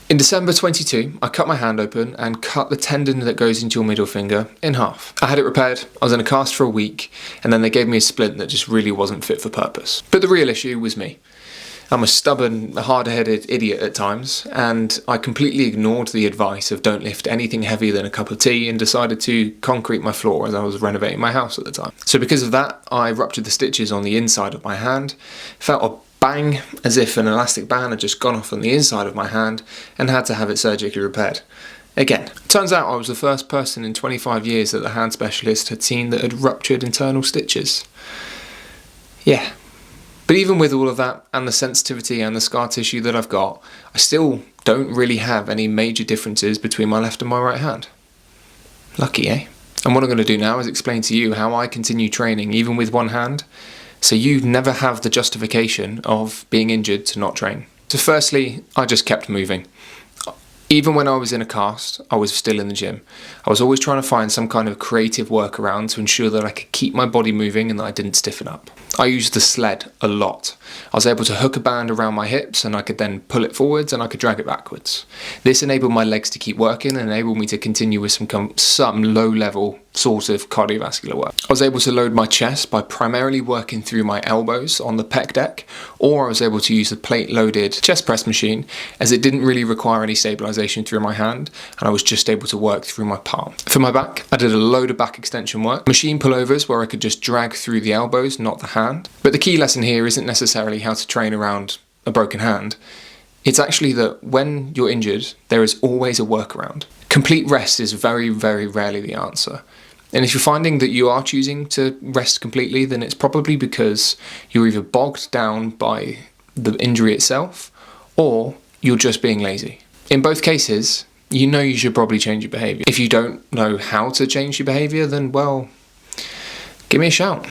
In December 22, I cut my hand open and cut the tendon that goes into your middle finger in half. I had it repaired, I was in a cast for a week, and then they gave me a splint that just really wasn't fit for purpose. But the real issue was me. I'm a stubborn, hard-headed idiot at times, and I completely ignored the advice of don't lift anything heavier than a cup of tea and decided to concrete my floor as I was renovating my house at the time. So because of that, I ruptured the stitches on the inside of my hand, felt a bang as if an elastic band had just gone off on the inside of my hand, and had to have it surgically repaired. Again, turns out I was the first person in 25 years that the hand specialist had seen that had ruptured internal stitches. Yeah. But even with all of that, and the sensitivity and the scar tissue that I've got, I still don't really have any major differences between my left and my right hand. Lucky, eh? And what I'm going to do now is explain to you how I continue training even with one hand, so you never have the justification of being injured to not train. So firstly, I just kept moving. Even when I was in a cast, I was still in the gym. I was always trying to find some kind of creative workaround to ensure that I could keep my body moving and that I didn't stiffen up. I used the sled a lot. I was able to hook a band around my hips and I could then pull it forwards and I could drag it backwards. This enabled my legs to keep working and enabled me to continue with some low-level sort of cardiovascular work. I was able to load my chest by primarily working through my elbows on the pec deck, or I was able to use the plate-loaded chest press machine as it didn't really require any stabilization through my hand and I was just able to work through my palm. For my back, I did a load of back extension work, machine pullovers where I could just drag through the elbows, not the hand. But the key lesson here isn't necessarily how to train around a broken hand. It's actually that when you're injured, there is always a workaround. Complete rest is very, very rarely the answer. And if you're finding that you are choosing to rest completely, then it's probably because you're either bogged down by the injury itself, or you're just being lazy. In both cases, you know you should probably change your behaviour. If you don't know how to change your behaviour, then well, give me a shout.